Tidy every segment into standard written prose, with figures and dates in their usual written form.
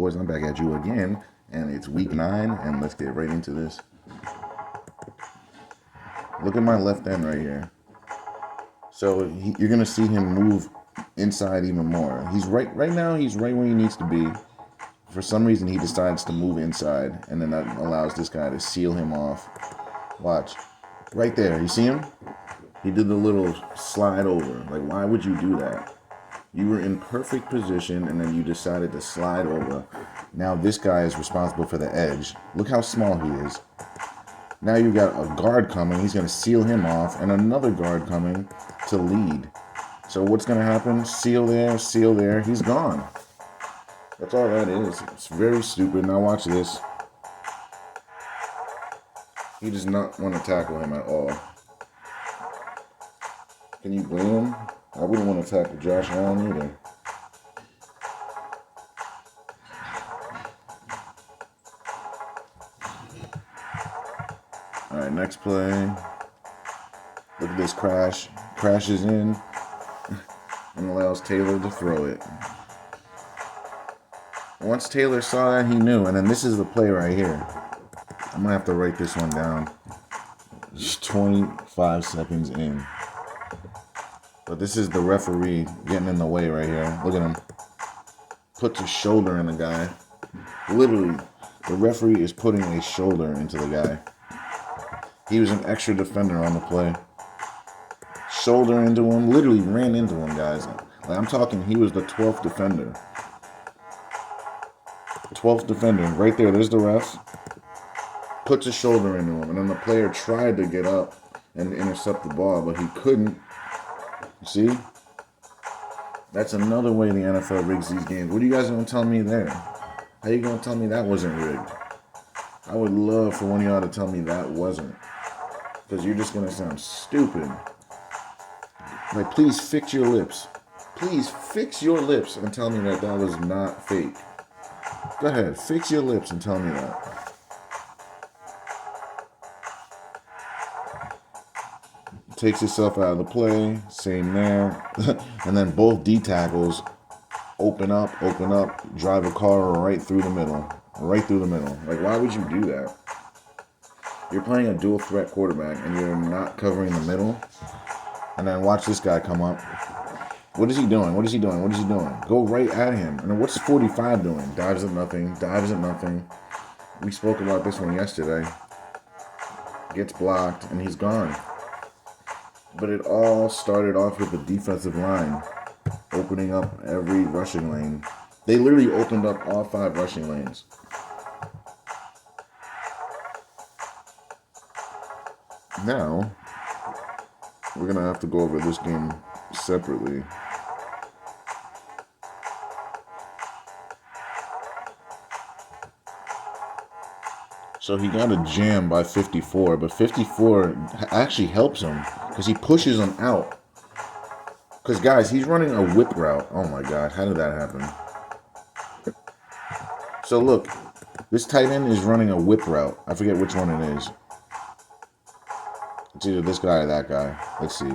boys? I'm back at you again, and it's week 9, and let's get right into this. Look at my left end right here. So you're gonna see him move inside even more. He's right now. He's right where he needs to be. For some reason, he decides to move inside, and then that allows this guy to seal him off. Watch, right there. You see him? He did the little slide over. Like, why would you do that? You were in perfect position, and then you decided to slide over. Now this guy is responsible for the edge. Look how small he is. Now you got a guard coming. He's going to seal him off, and another guard coming to lead. So what's going to happen? Seal there. He's gone. That's all that is. It's very stupid. Now watch this. He does not want to tackle him at all. Can you blame him? I wouldn't want to tackle Josh Allen either. Alright, next play. Look at this crash. Crashes in and allows Taylor to throw it. Once Taylor saw that, he knew. And then this is the play right here. I'm going to have to write this one down. Just 25 seconds in. But this is the referee getting in the way right here. Look at him. Puts his shoulder in the guy. Literally, the referee is putting a shoulder into the guy. He was an extra defender on the play. Shoulder into him. Literally ran into him, guys. Like, I'm talking, he was the 12th defender. 12th defender. Right there, there's the ref. Puts a shoulder into him. And then the player tried to get up and intercept the ball, but he couldn't. See? That's another way the NFL rigs these games. What are you guys going to tell me there? How you going to tell me that wasn't rigged? I would love for one of y'all to tell me that wasn't. Because you're just going to sound stupid. Like, please fix your lips. Please fix your lips and tell me that that was not fake. Go ahead. Fix your lips and tell me that. Takes himself out of the play. Same there. And then both D tackles open up, drive a car right through the middle. Right through the middle. Like, why would you do that? You're playing a dual threat quarterback and you're not covering the middle. And then watch this guy come up. What is he doing? Go right at him. And then what's 45 doing? Dives at nothing. We spoke about this one yesterday. Gets blocked and he's gone. But it all started off with the defensive line opening up every rushing lane. They literally opened up all 5 rushing lanes. Now, we're going to have to go over this game separately. So he got a jam by 54, but 54 actually helps him because he pushes him out. Because, guys, he's running a whip route. Oh, my God. How did that happen? So, look. This tight end is running a whip route. I forget which one it is. It's either this guy or that guy. Let's see.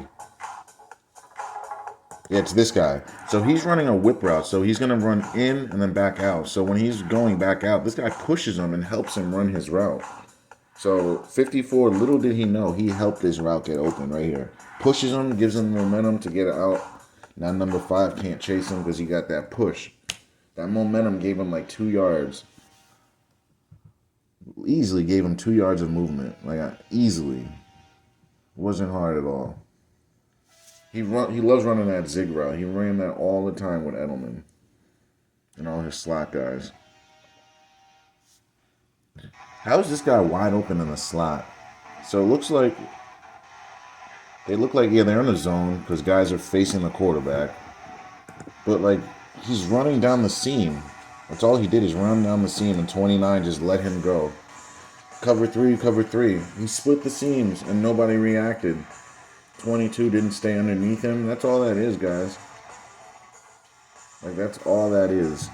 Yeah, it's this guy. So he's running a whip route. So he's going to run in and then back out. So when he's going back out, this guy pushes him and helps him run his route. So 54, little did he know, he helped this route get open right here. Pushes him, gives him momentum to get out. Now number 5 can't chase him because he got that push. That momentum gave him like 2 yards. Easily gave him 2 yards of movement. Like, easily. Wasn't hard at all. He loves running that zig route. He ran that all the time with Edelman and all his slot guys. How is this guy wide open in the slot? So it looks like yeah, they're in the zone because guys are facing the quarterback. But like, he's running down the seam. That's all he did is run down the seam, and 29 just let him go. Cover three. He split the seams and nobody reacted. 22 didn't stay underneath him. That's all that is, guys. Like, that's all that is.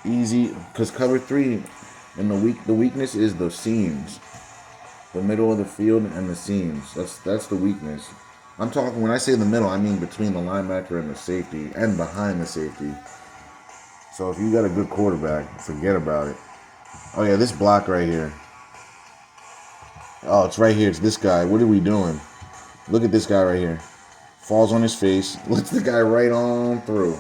Easy, because cover 3 and the weakness is the seams. The middle of the field and the seams. That's the weakness. I'm talking, when I say the middle, I mean between the linebacker and the safety and behind the safety. So if you got a good quarterback, forget about it. Oh yeah, this block right here. Oh, it's right here. It's this guy. What are we doing? Look at this guy right here. Falls on his face. Lets the guy right on through.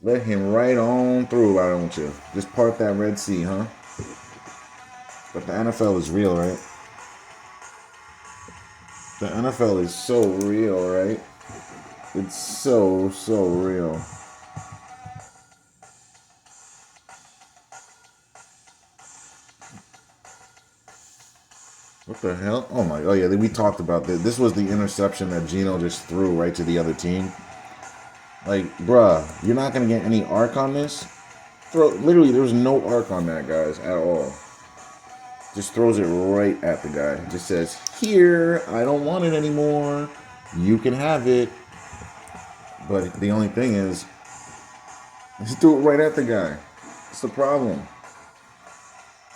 Let him right on through, why don't you? Just part that Red Sea, huh? But the NFL is real, right? The NFL is so real, right? It's so, so real. What the hell? Oh my, oh yeah, we talked about this. This was the interception that Geno just threw right to the other team. Like, bruh, you're not going to get any arc on this? Literally, there was no arc on that, guys, at all. Just throws it right at the guy. Just says, here, I don't want it anymore. You can have it. But the only thing is, he threw it right at the guy. That's the problem.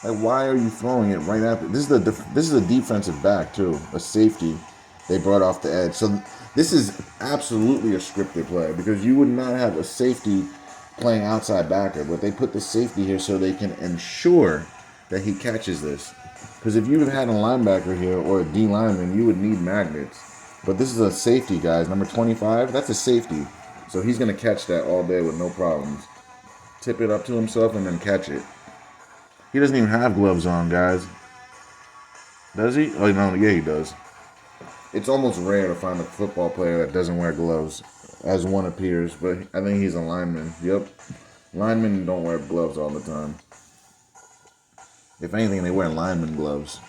Like, why are you throwing it right at this is a defensive back too, a safety. They brought off the edge. So this is absolutely a scripted play because you would not have a safety playing outside backer, but they put the safety here so they can ensure that he catches this. Because if you had a linebacker here or a D lineman, you would need magnets. But this is a safety, guys. Number 25, that's a safety. So he's going to catch that all day with no problems. Tip it up to himself and then catch it. He doesn't even have gloves on, guys. Does he? Oh, no, yeah, he does. It's almost rare to find a football player that doesn't wear gloves, as one appears, but I think he's a lineman. Yep. Linemen don't wear gloves all the time. If anything, they wear lineman gloves.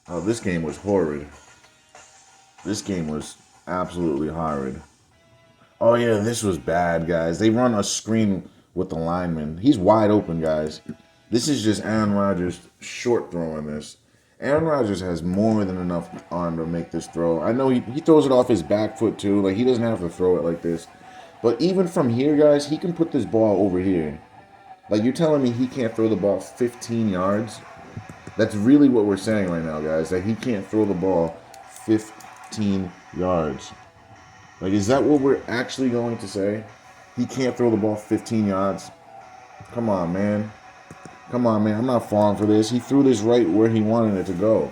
Oh, this game was horrid. This game was absolutely horrid. Oh, yeah, this was bad, guys. They run a screen with the lineman. He's wide open, guys. This is just Aaron Rodgers short throwing this. Aaron Rodgers has more than enough arm to make this throw. I know he throws it off his back foot, too. Like, he doesn't have to throw it like this. But even from here, guys, he can put this ball over here. Like, you're telling me he can't throw the ball 15 yards? That's really what we're saying right now, guys, that he can't throw the ball 15 yards. Like, is that what we're actually going to say? He can't throw the ball 15 yards? Come on, man. Come on, man. I'm not falling for this. He threw this right where he wanted it to go.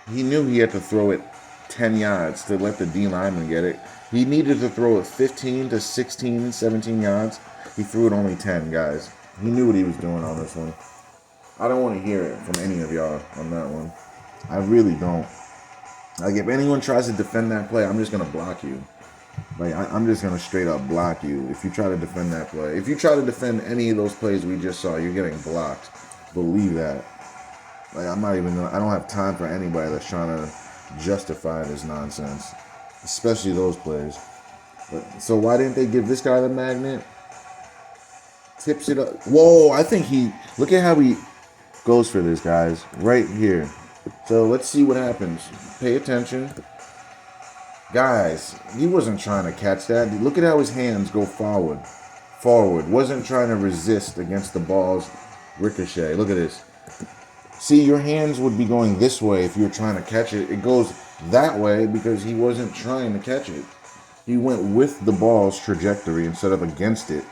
He knew he had to throw it 10 yards to let the D lineman get it. He needed to throw it 15 to 16, 17 yards. He threw it only 10, guys. He knew what he was doing on this one. I don't want to hear it from any of y'all on that one. I really don't. Like, if anyone tries to defend that play, I'm just going to block you. Like, I'm just going to straight up block you if you try to defend that play. If you try to defend any of those plays we just saw, you're getting blocked. Believe that. Like, I'm not even, I don't have time for anybody that's trying to justify this nonsense. Especially those plays. But, so why didn't they give this guy the magnet? Tips it up. Whoa, I think look at how he goes for this, guys. Right here. So let's see what happens. Pay attention. Guys, he wasn't trying to catch that. Look at how his hands go forward. Wasn't trying to resist against the ball's ricochet. Look at this. See, your hands would be going this way if you were trying to catch it. It goes that way because he wasn't trying to catch it. He went with the ball's trajectory instead of against it,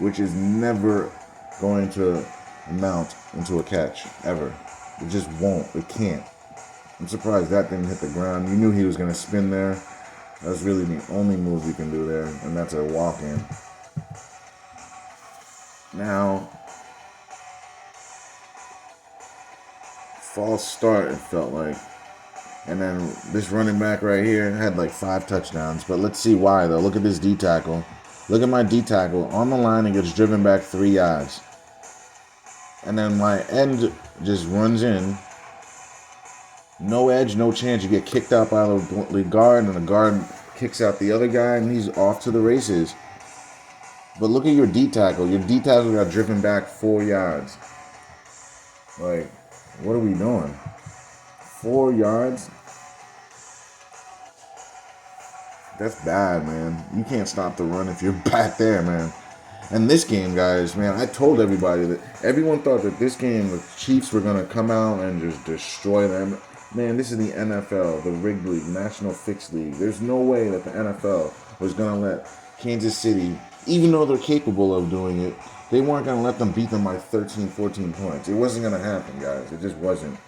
which is never going to amount into a catch, ever. It just won't. It can't. I'm surprised that didn't hit the ground. You knew he was going to spin there. That's really the only move you can do there, and that's a walk-in. Now, false start, it felt like. And then this running back right here had like 5 touchdowns. But let's see why, though. Look at this D tackle. Look at my D tackle. On the line and gets driven back 3 yards. And then my end just runs in. No edge, no chance. You get kicked out by the guard, and the guard kicks out the other guy, and he's off to the races. But look at your D tackle. Your D tackle got driven back 4 yards. Like, what are we doing? 4 yards? That's bad, man. You can't stop the run if you're back there, man. And this game, guys, man, I told everybody that everyone thought that this game, the Chiefs were going to come out and just destroy them. Man, this is the NFL, the rigged league, National Fixed League. There's no way that the NFL was going to let Kansas City, even though they're capable of doing it, they weren't going to let them beat them by 13, 14 points. It wasn't going to happen, guys. It just wasn't.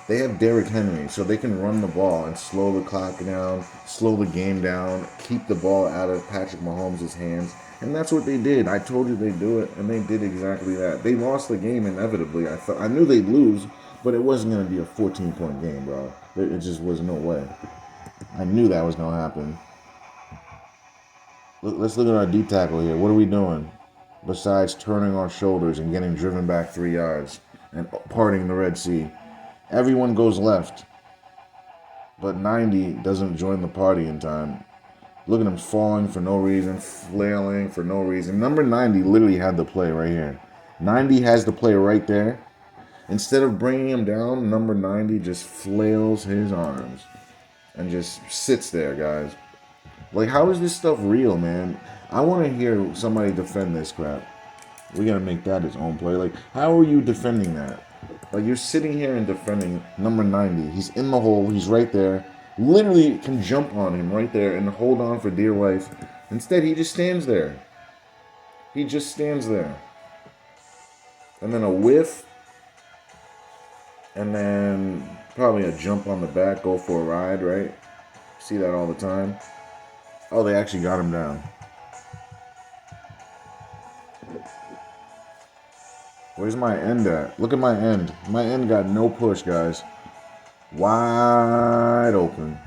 They have Derrick Henry, so they can run the ball and slow the clock down, slow the game down, keep the ball out of Patrick Mahomes' hands. And that's what they did. I told you they'd do it, and they did exactly that. They lost the game inevitably. I knew they'd lose, but it wasn't going to be a 14-point game, bro. It just was no way. I knew that was going to happen. Let's look at our D tackle here. What are we doing? Besides turning our shoulders and getting driven back 3 yards and parting the Red Sea. Everyone goes left. But 90 doesn't join the party in time. Look at him falling for no reason, flailing for no reason. Number 90 literally had the play right here. 90 has the play right there. Instead of bringing him down, number 90 just flails his arms and just sits there, guys. Like, how is this stuff real, man? I want to hear somebody defend this crap. We got to make that his own play. Like, how are you defending that? Like, you're sitting here and defending number 90. He's in the hole. He's right there. Literally can jump on him right there and hold on for dear life. Instead, he just stands there. He just stands there. And then a whiff. And then probably a jump on the back, go for a ride, right? See that all the time. Oh, they actually got him down. Where's my end at? Look at my end. My end got no push, guys. Wide open.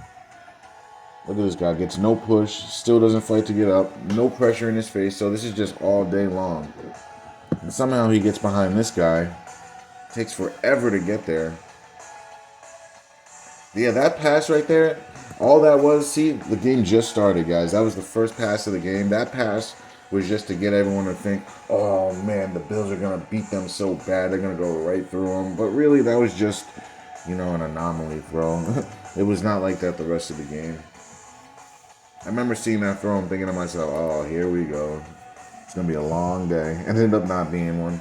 Look at this guy. Gets no push. Still doesn't fight to get up. No pressure in his face. So this is just all day long. And somehow he gets behind this guy. Takes forever to get there. Yeah, that pass right there, all that was, see, the game just started, guys. That was the first pass of the game. That pass was just to get everyone to think, oh, man, the Bills are going to beat them so bad. They're going to go right through them. But really, that was just, an anomaly throw. It was not like that the rest of the game. I remember seeing that throw and thinking to myself, oh, here we go. It's going to be a long day. And it ended up not being one.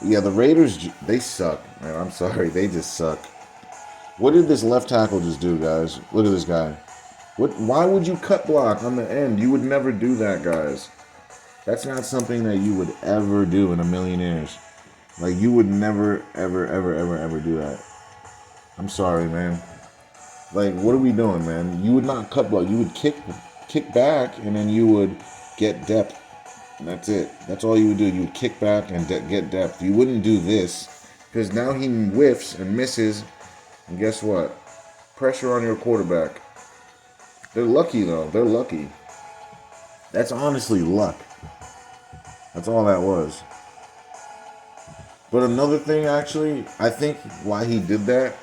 Yeah, the Raiders, they suck. Man, I'm sorry. They just suck. What did this left tackle just do, guys? Look at this guy. Why would you cut block on the end? You would never do that, guys. That's not something that you would ever do in a million years. Like, you would never, ever, ever, ever, ever do that. I'm sorry, man. Like, what are we doing, man? You would not cut block. You would kick back, and then you would get depth. And that's it. That's all you would do. You would kick back and get depth. You wouldn't do this, because now he whiffs and misses. And guess what? Pressure on your quarterback. They're lucky, though. They're lucky. That's honestly luck. That's all that was. But another thing, actually, I think why he did that,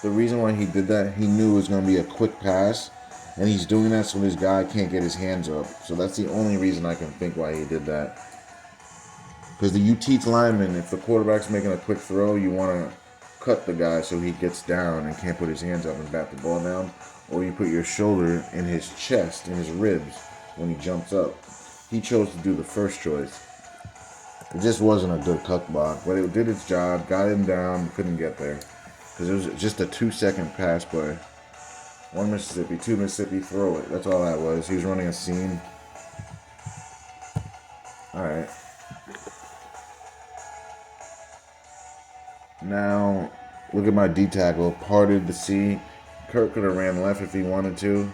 the reason why he did that, he knew it was going to be a quick pass. And he's doing that so this guy can't get his hands up. So that's the only reason I can think why he did that. Because you teach linemen, if the quarterback's making a quick throw, you want to cut the guy so he gets down and can't put his hands up and bat the ball down, or you put your shoulder in his chest, in his ribs when he jumps up. He chose to do the first choice. It just wasn't a good cut block, but it did its job, got him down, couldn't get there. Because it was just a 2-second pass play. 1 Mississippi, 2 Mississippi, throw it. That's all that was. He was running a seam. Alright. Now, look at my D tackle. Parted the sea. Kirk could have ran left if he wanted to.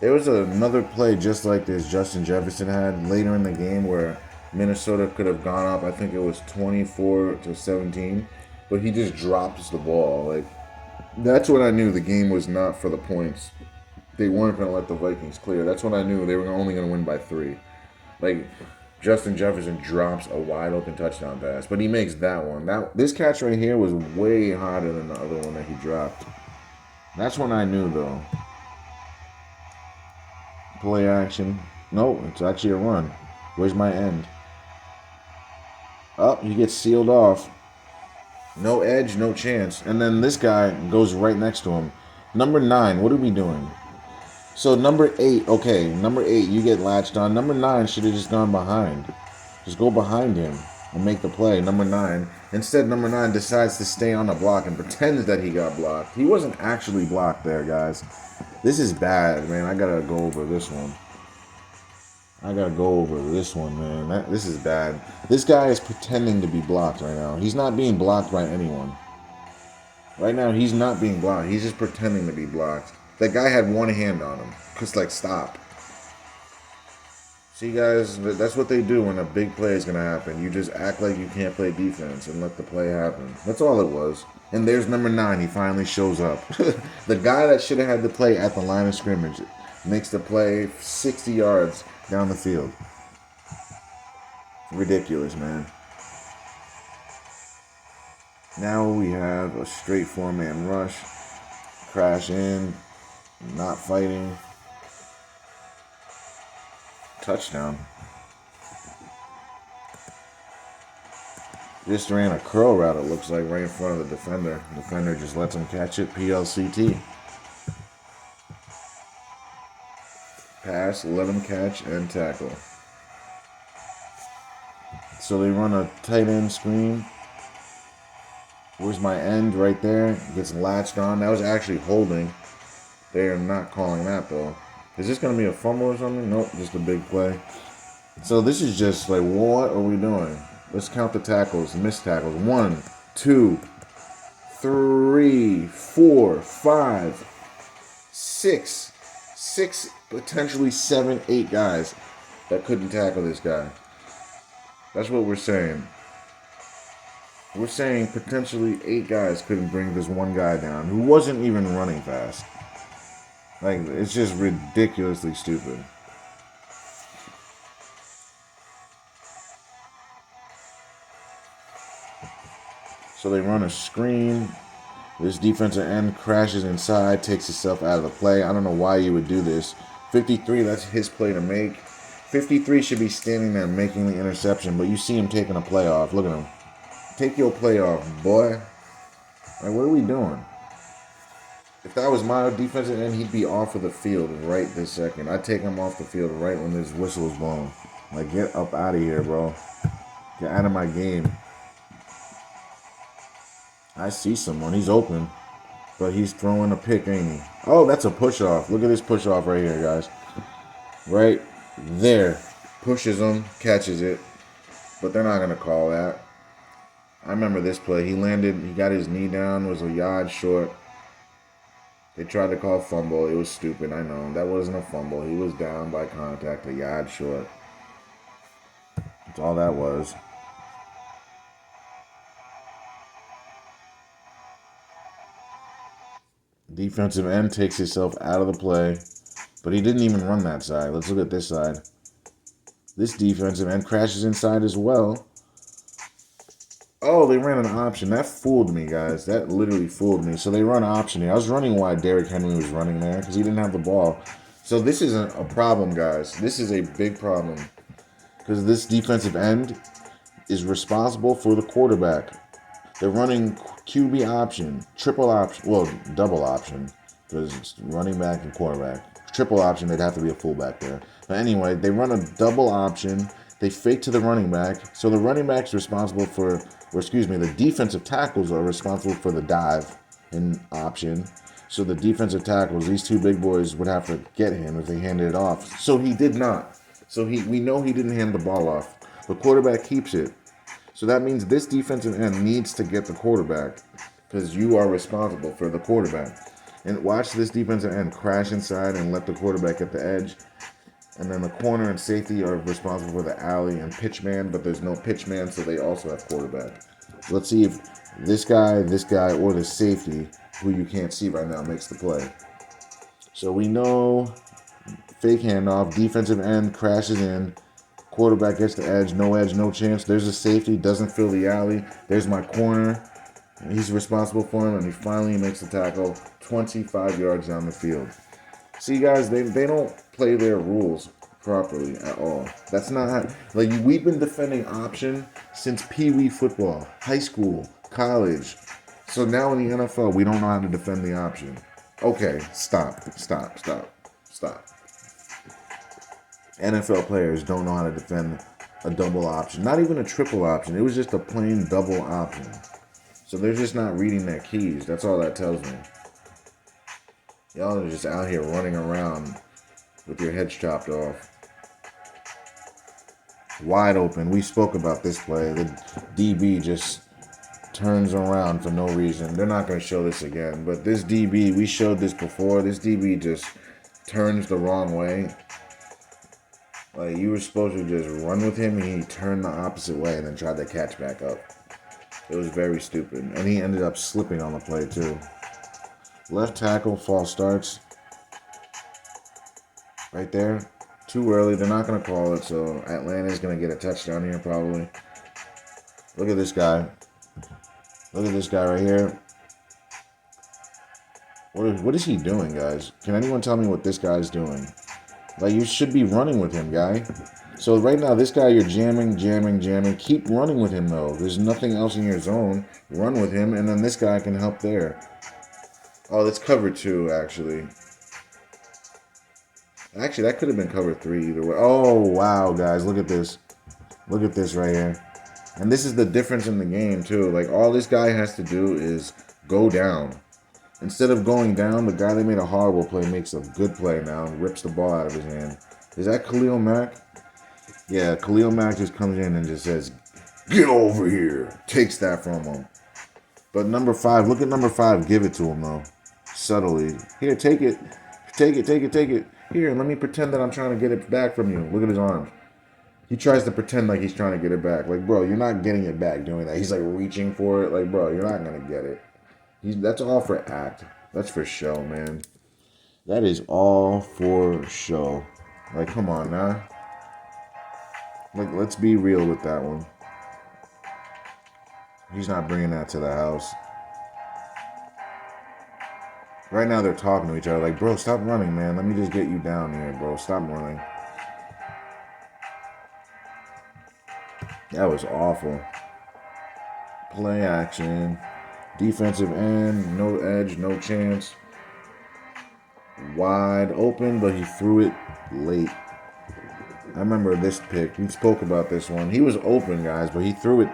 There was another play just like this Justin Jefferson had later in the game where Minnesota could have gone up. I think it was 24-17. But he just drops the ball. Like, that's when I knew the game was not for the points. They weren't going to let the Vikings clear. That's when I knew they were only going to win by 3. Like, Justin Jefferson drops a wide open touchdown pass, but he makes that one. This catch right here was way harder than the other one that he dropped. That's when I knew, though. Play action. No, it's actually a run. Where's my end? Oh, he gets sealed off. No edge, no chance. And then this guy goes right next to him. Number 9, what are we doing? So number 8, okay, number 8, you get latched on. Number 9 should have just gone behind. Just go behind him and make the play. Number 9. Instead, number 9 decides to stay on the block and pretends that he got blocked. He wasn't actually blocked there, guys. This is bad, man. I gotta go over this one. I gotta go over this one, man. This is bad. This guy is pretending to be blocked right now. He's not being blocked by anyone. Right now, he's not being blocked. He's just pretending to be blocked. That guy had one hand on him. Just like, stop. See, guys, that's what they do when a big play is going to happen. You just act like you can't play defense and let the play happen. That's all it was. And there's number 9. He finally shows up. The guy that should have had the play at the line of scrimmage makes the play 60 yards down the field. Ridiculous, man. Now we have a straight 4-man rush. Crash in. Not fighting. Touchdown. Just ran a curl route, it looks like, right in front of the defender. The defender just lets him catch it. PLCT. Pass, let him catch, and tackle. So they run a tight end screen. Where's my end? Right there. Gets latched on. That was actually holding. They are not calling that, though. Is this going to be a fumble or something? Nope, just a big play. So this is just like, what are we doing? Let's count the tackles, missed tackles. 1, 2, 3, 4, 5, 6. 6, potentially 7, 8 guys that couldn't tackle this guy. That's what we're saying. We're saying potentially 8 guys couldn't bring this one guy down who wasn't even running fast. Like, it's just ridiculously stupid. So they run a screen. This defensive end crashes inside, takes himself out of the play. I don't know why you would do this. 53, that's his play to make. 53 should be standing there making the interception, but you see him taking a play off. Look at him. Take your play off, boy. Like, what are we doing? If that was my defensive end, he'd be off of the field right this second. I'd take him off the field right when this whistle is blown. Like, get up out of here, bro. Get out of my game. I see someone. He's open. But he's throwing a pick, ain't he? Oh, that's a push-off. Look at this push-off right here, guys. Right there. Pushes him, catches it. But they're not going to call that. I remember this play. He landed, he got his knee down, was a yard short. They tried to call fumble. It was stupid, I know. That wasn't a fumble. He was down by contact, a yard short. That's all that was. Defensive end takes himself out of the play, but he didn't even run that side. Let's look at this side. This defensive end crashes inside as well. Oh, they ran an option. That fooled me, guys. That literally fooled me. So they run option here. I was running why Derrick Henry was running there because he didn't have the ball. So this isn't a problem, guys. This is a big problem because this defensive end is responsible for the quarterback. They're running QB option, triple option, well, double option because it's running back and quarterback. Triple option, they'd have to be a fullback there. But anyway, they run a double option. They fake to the running back. So the running back's responsible for, the defensive tackles are responsible for the dive and option. So the defensive tackles, these two big boys, would have to get him if they handed it off. So he did not. So we know he didn't hand the ball off. The quarterback keeps it. So that means this defensive end needs to get the quarterback because you are responsible for the quarterback. And watch this defensive end crash inside and let the quarterback get the edge. And then the corner and safety are responsible for the alley and pitch man, but there's no pitch man, so they also have quarterback. Let's see if this guy, or the safety, who you can't see right now, makes the play. So we know fake handoff, defensive end crashes in, quarterback gets the edge, no chance. There's a safety, doesn't fill the alley. There's my corner. He's responsible for him, and he finally makes the tackle 25 yards down the field. See, guys, they don't play their rules properly at all. That's not how, like, we've been defending option since Pee-wee football, high school, college. So now in the NFL, we don't know how to defend the option. Okay, stop. NFL players don't know how to defend a double option. Not even a triple option. It was just a plain double option. So they're just not reading their keys. That's all that tells me. Y'all are just out here running around with your heads chopped off. Wide open. We spoke about this play. The DB just turns around for no reason. They're not going to show this again. But this DB, we showed this before. This DB just turns the wrong way. Like, you were supposed to just run with him, and he turned the opposite way and then tried to catch back up. It was very stupid. And he ended up slipping on the play, too. Left tackle, false starts. Right there. Too early. They're not going to call it, so Atlanta's going to get a touchdown here, probably. Look at this guy. Look at this guy right here. What is he doing, guys? Can anyone tell me what this guy's doing? Like, you should be running with him, guy. So right now, this guy, you're jamming. Keep running with him, though. There's nothing else in your zone. Run with him, and then this guy can help there. Oh, that's cover 2, actually. Actually, that could have been cover 3 either way. Oh, wow, guys. Look at this. Look at this right here. And this is the difference in the game, too. Like, all this guy has to do is go down. Instead of going down, the guy that made a horrible play makes a good play now and rips the ball out of his hand. Is that Khalil Mack? Yeah, Khalil Mack just comes in and just says, "Get over here." Takes that from him. But number 5, look at number 5. Give it to him, though. Subtly. Here, take it. Take it. Here, let me pretend that I'm trying to get it back from you. Look at his arms. He tries to pretend like he's trying to get it back. Like, bro, you're not getting it back doing that. He's like reaching for it. Like, bro, you're not going to get it. That's all for act. That's for show, man. That is all for show. Like, come on now. Like, let's be real with that one. He's not bringing that to the house. Right now, they're talking to each other. Like, bro, stop running, man. Let me just get you down here, bro. Stop running. That was awful. Play action. Defensive end, no edge, no chance. Wide open, but he threw it late. I remember this pick. We spoke about this one. He was open, guys, but he threw it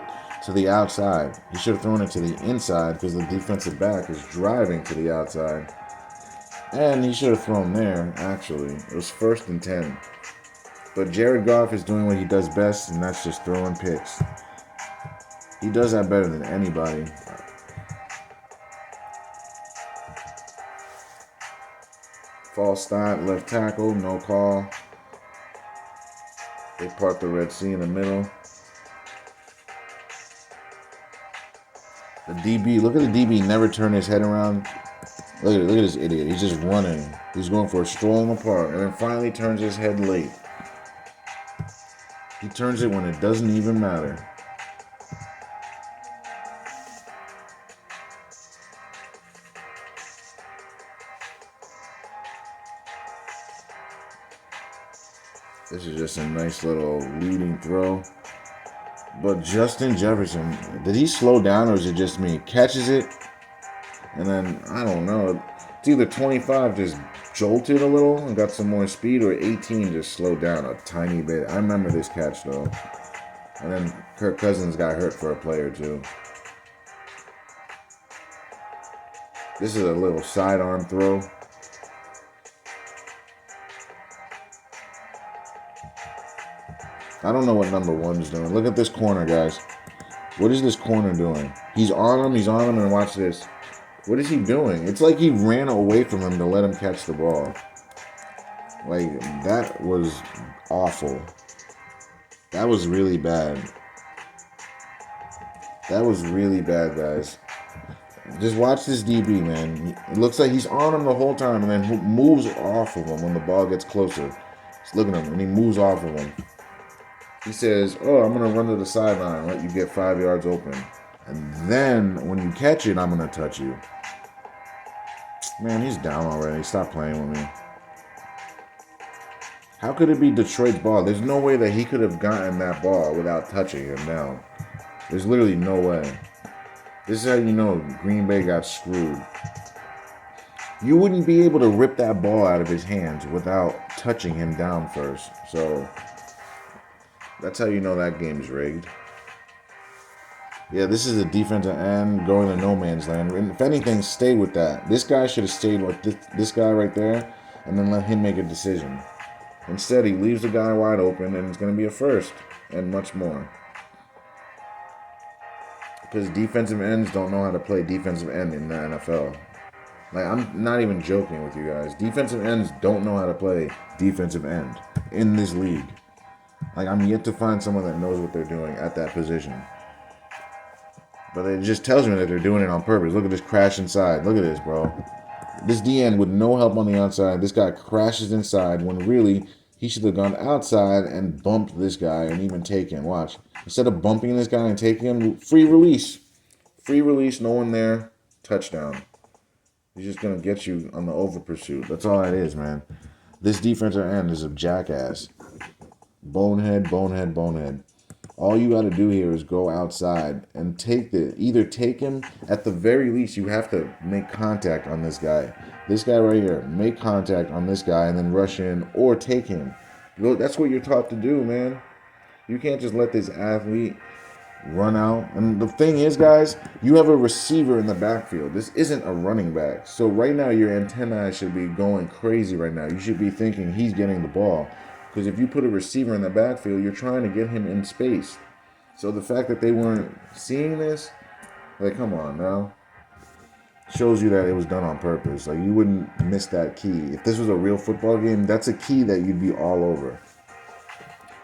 to the outside. He should have thrown it to the inside because the defensive back is driving to the outside. And he should have thrown there, actually. It was 1st and 10. But Jared Goff is doing what he does best, and that's just throwing picks. He does that better than anybody. False start, left tackle, no call. They part the Red Sea in the middle. The DB, look at the DB, never turn his head around. Look at this idiot. He's just running. He's going for a stroll in the park, and then finally turns his head late. He turns it when it doesn't even matter. This is just a nice little leading throw. But Justin Jefferson, did he slow down or is it just me? Catches it, and then, I don't know. It's either 25 just jolted a little and got some more speed, or 18 just slowed down a tiny bit. I remember this catch, though. And then Kirk Cousins got hurt for a play or two. This is a little sidearm throw. I don't know what number 1's doing. Look at this corner, guys. What is this corner doing? He's on him, and watch this. What is he doing? It's like he ran away from him to let him catch the ball. Like, that was awful. That was really bad. That was really bad, guys. Just watch this DB, man. It looks like he's on him the whole time and then moves off of him when the ball gets closer. Just look at him, and he moves off of him. He says, "Oh, I'm going to run to the sideline and let you get 5 yards open. And then when you catch it, I'm going to touch you." Man, he's down already. Stop playing with me. How could it be Detroit's ball? There's no way that he could have gotten that ball without touching him down. There's literally no way. This is how you know Green Bay got screwed. You wouldn't be able to rip that ball out of his hands without touching him down first. So that's how you know that game's rigged. Yeah, this is a defensive end going to no man's land. And if anything, stay with that. This guy should have stayed with this guy right there and then let him make a decision. Instead, he leaves the guy wide open, and it's going to be a first, and much more. Because defensive ends don't know how to play defensive end in the NFL. Like, I'm not even joking with you guys. Defensive ends don't know how to play defensive end in this league. Like, I'm yet to find someone that knows what they're doing at that position. But it just tells me that they're doing it on purpose. Look at this crash inside. Look at this, bro. This DN with no help on the outside. This guy crashes inside when really he should have gone outside and bumped this guy and even taken him. Watch. Instead of bumping this guy and taking him, free release. Free release, no one there. Touchdown. He's just going to get you on the over pursuit. That's all it is, man. This defensive end is a jackass. Bonehead, bonehead, bonehead. All you got to do here is go outside and either take him. At the very least, you have to make contact on this guy. This guy right here. Make contact on this guy and then rush in or take him. That's what you're taught to do, man. You can't just let this athlete run out. And the thing is, guys, you have a receiver in the backfield. This isn't a running back. So right now, your antennae should be going crazy right now. You should be thinking he's getting the ball. Because if you put a receiver in the backfield, you're trying to get him in space. So the fact that they weren't seeing this, like, come on now. Shows you that it was done on purpose. Like, you wouldn't miss that key. If this was a real football game, that's a key that you'd be all over.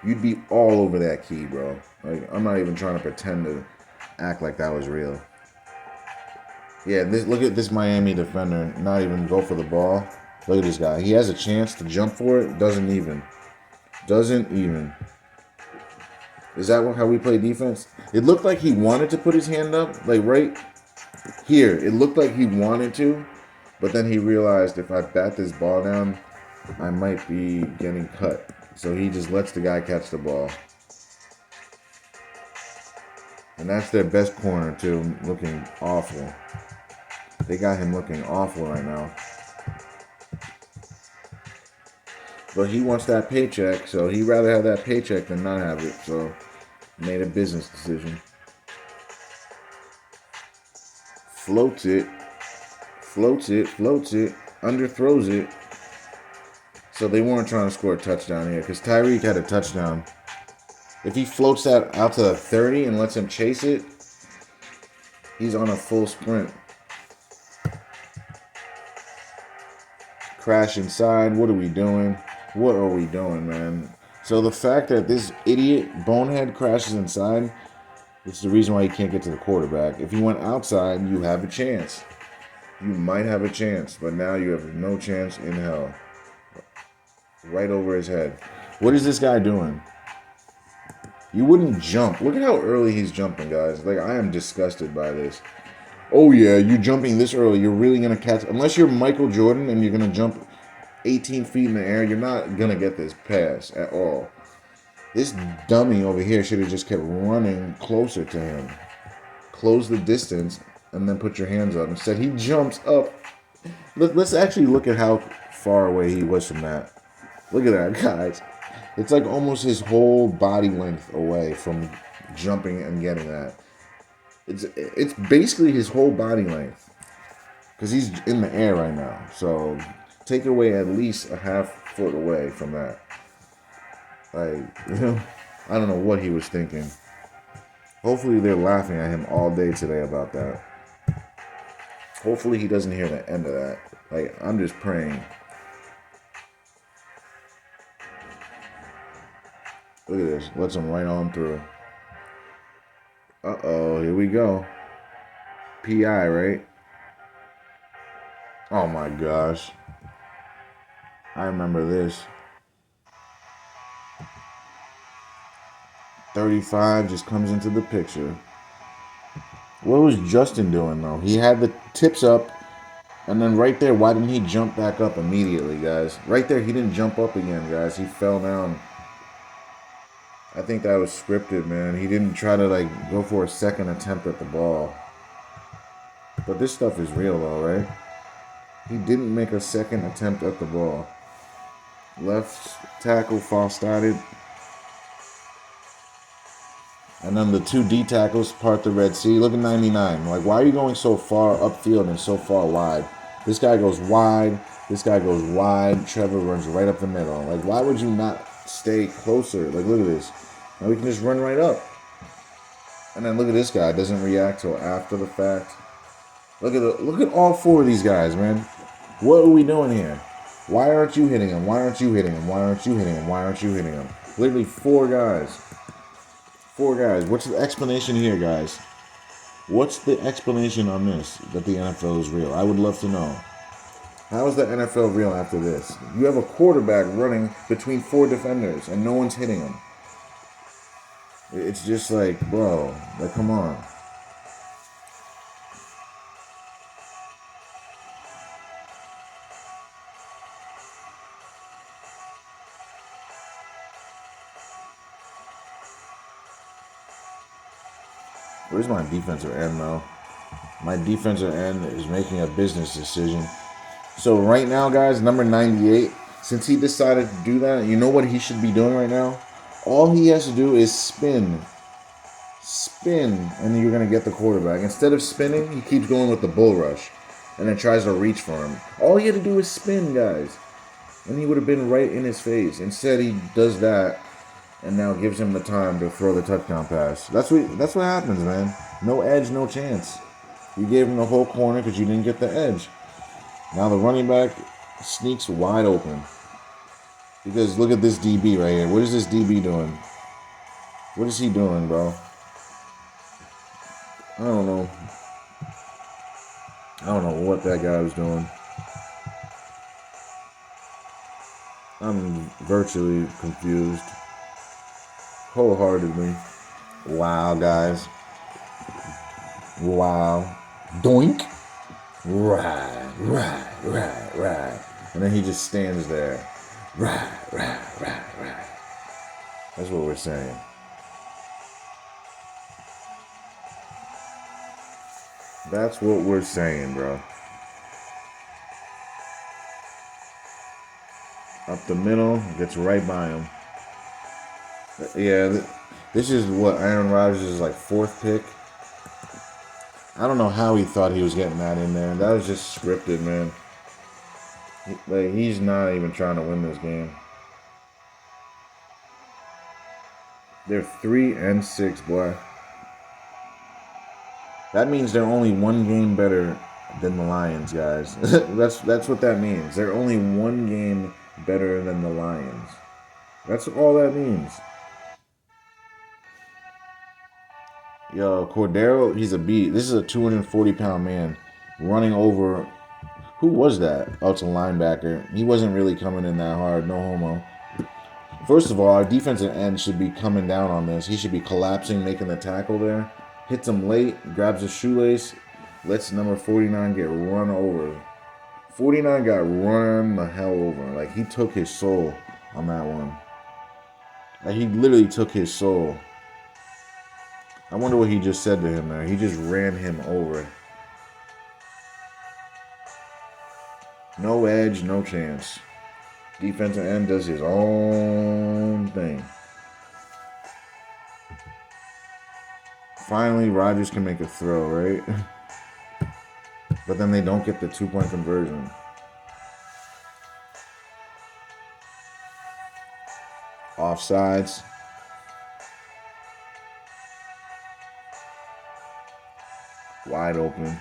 You'd be all over that key, bro. Like, I'm not even trying to pretend to act like that was real. Yeah, look at this Miami defender not even go for the ball. Look at this guy. He has a chance to jump for it. Doesn't even. Is that how we play defense? It looked like he wanted to put his hand up. Like right here. It looked like he wanted to. But then he realized if I bat this ball down, I might be getting cut. So he just lets the guy catch the ball. And that's their best corner too, looking awful. They got him looking awful right now. But he wants that paycheck, so he'd rather have that paycheck than not have it. So made a business decision. Floats it, underthrows it. So they weren't trying to score a touchdown here because Tyreek had a touchdown. If he floats that out to the 30 and lets him chase it, he's on a full sprint. Crash inside. What are we doing? What are we doing, man? So the fact that this idiot bonehead crashes inside, it's the reason why he can't get to the quarterback. If he went outside, you have a chance. You might have a chance, but now you have no chance in hell. Right over his head. What is this guy doing? You wouldn't jump. Look at how early he's jumping, guys. Like, I am disgusted by this. Oh, yeah, you're jumping this early. You're really going to catch... Unless you're Michael Jordan and you're going to jump 18 feet in the air, you're not going to get this pass at all. This dummy over here should have just kept running closer to him. Close the distance and then put your hands up. Instead, he jumps up. Let's actually look at how far away he was from that. Look at that, guys. It's like almost his whole body length away from jumping and getting that. It's basically his whole body length. Because he's in the air right now. So take away at least a half foot away from that. Like, I don't know what he was thinking. Hopefully they're laughing at him all day today about that. Hopefully he doesn't hear the end of that. Like, I'm just praying. Look at this. Lets him right on through. Uh-oh, here we go. PI, right? Oh my gosh. I remember this. 35 just comes into the picture. What was Justin doing, though? He had the tips up, and then right there, why didn't he jump back up immediately, guys? Right there, he didn't jump up again, guys. He fell down. I think that was scripted, man. He didn't try to, like, go for a second attempt at the ball. But this stuff is real, though, right? He didn't make a second attempt at the ball. Left tackle false started. And then the two D tackles part the Red Sea. Look at 99. Like, why are you going so far upfield and so far wide? This guy goes wide, This guy goes wide. Trevor runs right up the middle. Like, why would you not stay closer? Like, look at this. Now we can just run right up. And then look at this guy. Doesn't react till after the fact. Look at all four of these guys, man. What are we doing here? Why aren't you hitting him? Why aren't you hitting him? Why aren't you hitting him? Why aren't you hitting him? Literally four guys. Four guys. What's the explanation here, guys? What's the explanation on this, that the NFL is real? I would love to know. How is the NFL real after this? You have a quarterback running between four defenders and no one's hitting him. It's just like, bro, like, come on. Where's my defensive end, though? My defensive end is making a business decision. So right now, guys, number 98, since he decided to do that, you know what he should be doing right now? All he has to do is spin. Spin, and then you're going to get the quarterback. Instead of spinning, he keeps going with the bull rush and then tries to reach for him. All he had to do is spin, guys, and he would have been right in his face. Instead, he does that and now gives him the time to throw the touchdown pass. That's what happens, man. No edge, no chance. You gave him the whole corner because you didn't get the edge. Now the running back sneaks wide open. Because look at this DB right here. What is this DB doing? What is he doing, bro? I don't know. I don't know what that guy was doing. I'm virtually confused. Wholeheartedly. Wow, guys. Wow. Doink. Right. And then he just stands there. Right. That's what we're saying. That's what we're saying, bro. Up the middle, gets right by him. Yeah, this is what Aaron Rodgers' like fourth pick. I don't know how he thought he was getting that in there. That was just scripted, man. He's not even trying to win this game. They're 3-6, boy. That means they're only one game better than the Lions, guys. That's what that means. They're only one game better than the Lions. That's all that means. Yo, Cordero, he's a beat. This is a 240-pound man running over. Who was that? Oh, it's a linebacker. He wasn't really coming in that hard. No homo. First of all, our defensive end should be coming down on this. He should be collapsing, making the tackle there. Hits him late, grabs his shoelace, lets number 49 get run over. 49 got run the hell over. Like, he took his soul on that one. Like, he literally took his soul. I wonder what he just said to him there. He just ran him over. No edge, no chance. Defensive end does his own thing. Finally, Rodgers can make a throw, right? But then they don't get the 2-point conversion. Offsides. Wide open.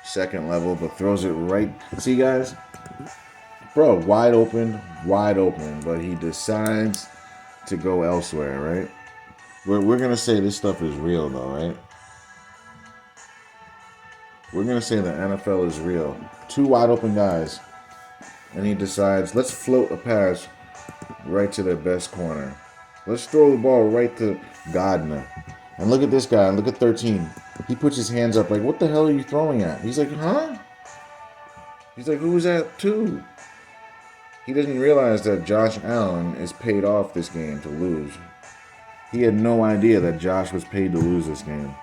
Second level, but throws it right. See, guys? Bro, wide open, but he decides to go elsewhere, right? We're going to say this stuff is real, though, right? We're going to say the NFL is real. Two wide open guys. And he decides, let's float a pass right to their best corner. Let's throw the ball right to Gardner. And look at this guy. Look at 13. He puts his hands up like, what the hell are you throwing at? He's like, huh? He's like, who's that to? He doesn't realize that Josh Allen is paid off this game to lose. He had no idea that Josh was paid to lose this game.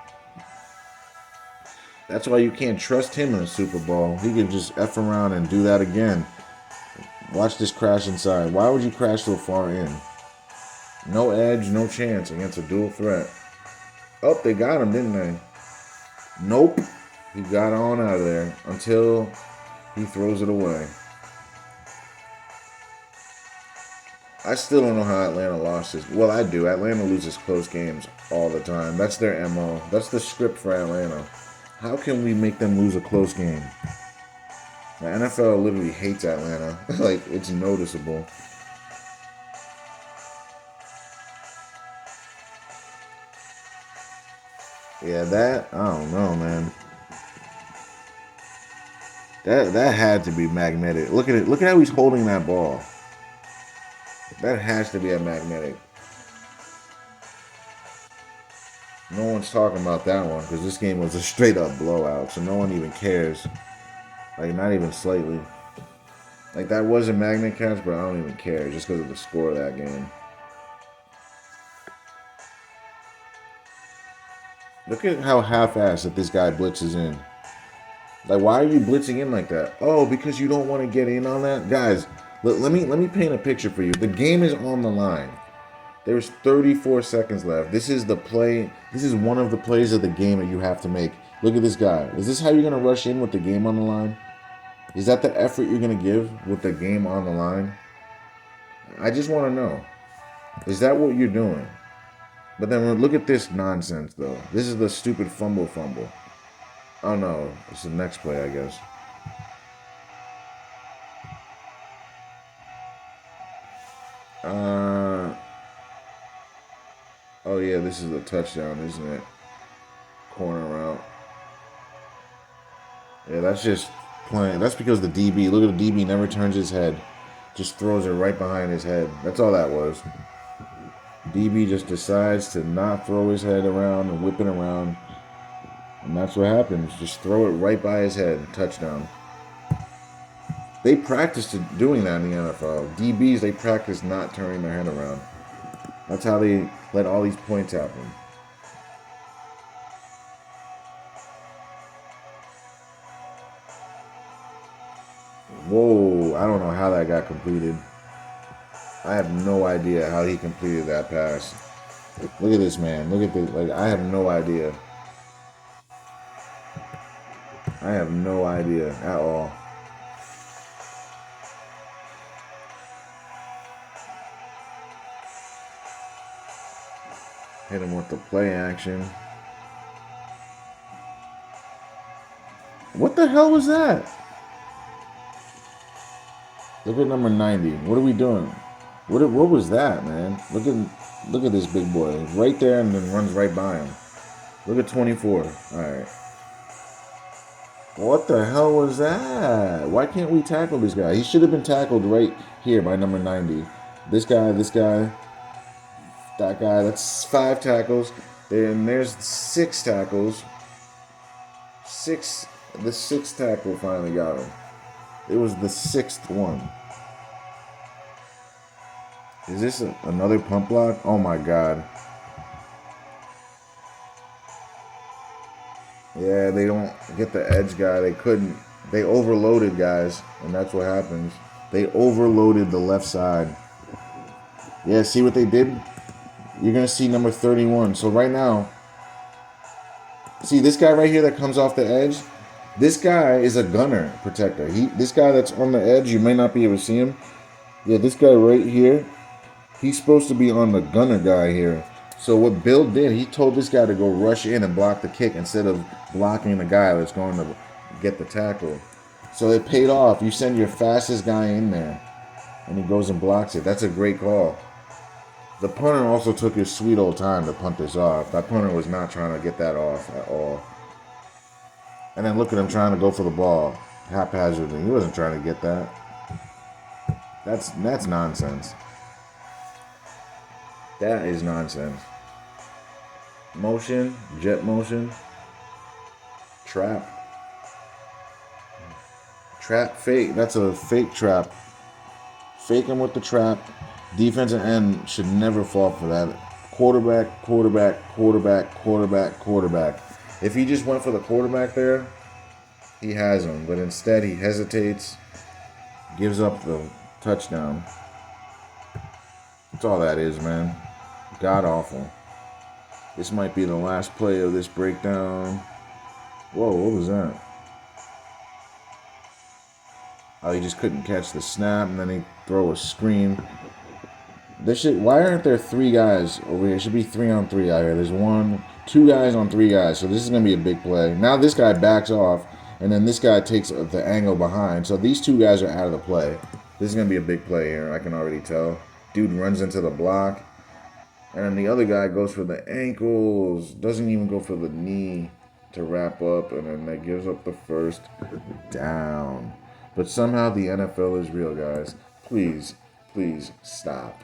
That's why you can't trust him in a Super Bowl. He can just F around and do that again. Watch this crash inside. Why would you crash so far in? No edge, no chance against a dual threat. Oh, they got him, didn't they? Nope. He got on out of there until He throws it away. I still don't know how Atlanta lost this. Well, I do. Atlanta loses close games all the time. That's their MO. That's the script for Atlanta. How can we make them lose a close game? The NFL literally hates Atlanta. Like, it's noticeable. Yeah, that, I don't know, man. That had to be magnetic. Look at it. Look at how he's holding that ball. That has to be a magnetic. No one's talking about that one because this game was a straight up blowout, so no one even cares. Like, not even slightly. Like, that was a magnet catch, but I don't even care just because of the score of that game. Look at how half-assed that this guy blitzes in. Like, why are you blitzing in like that? Oh, because you don't want to get in on that? Guys, let me paint a picture for you. The game is on the line. There's 34 seconds left. This is the play. This is one of the plays of the game that you have to make. Look at this guy. Is this how you're going to rush in with the game on the line? Is that the effort you're going to give with the game on the line? I just want to know. Is that what you're doing? But then look at this nonsense, though. This is the stupid fumble. Oh, no. It's the next play, I guess. Oh, yeah, this is a touchdown, isn't it? Corner route. Yeah, that's just playing. That's because the DB, look at the DB, never turns his head. Just throws it right behind his head. That's all that was. DB just decides to not throw his head around and whip it around. And that's what happens. Just throw it right by his head. Touchdown. They practice doing that in the NFL. DBs, they practice not turning their head around. That's how they let all these points happen. Whoa, I don't know how that got completed. I have no idea how he completed that pass. Look at this man. Look at this. Like, I have no idea. I have no idea at all. Hit him with the play action. What the hell was that? Look at number 90. What are we doing? What was that, man? Look at this big boy. Right there and then runs right by him. Look at 24. Alright. What the hell was that? Why can't we tackle this guy? He should have been tackled right here by number 90. This guy, that guy. That's 5 tackles. Then there's 6 tackles. The 6th tackle finally got him. It was the 6th one. Is this another pump block? Oh my god. Yeah, they don't get the edge guy. They couldn't. They overloaded, guys. And that's what happens. They overloaded the left side. Yeah, see what they did? You're going to see number 31. So right now, see this guy right here that comes off the edge? This guy is a gunner protector. This guy that's on the edge, you may not be able to see him. Yeah, this guy right here, he's supposed to be on the gunner guy here. So what Bill did, he told this guy to go rush in and block the kick instead of blocking the guy that's going to get the tackle. So it paid off. You send your fastest guy in there, and he goes and blocks it. That's a great call. The punter also took his sweet old time to punt this off. That punter was not trying to get that off at all. And then look at him trying to go for the ball haphazardly. He wasn't trying to get that. That's nonsense. That is nonsense. Motion, jet motion, trap. Trap fake. That's a fake trap. Fake him with the trap. Defensive end should never fall for that. Quarterback. If he just went for the quarterback there, he has him. But instead, he hesitates, gives up the touchdown. That's all that is, man. God awful. This might be the last play of this breakdown. Whoa, what was that? Oh, he just couldn't catch the snap, and then he throw a screen. Why aren't there 3 guys over here? It should be 3-on-3 out here. There's 2 guys on 3 guys, so this is going to be a big play. Now this guy backs off, and then this guy takes the angle behind. So these 2 guys are out of the play. This is going to be a big play here, I can already tell. Dude runs into the block, and then the other guy goes for the ankles. Doesn't even go for the knee to wrap up, and then that gives up the first down. But somehow the NFL is real, guys. Please, please stop.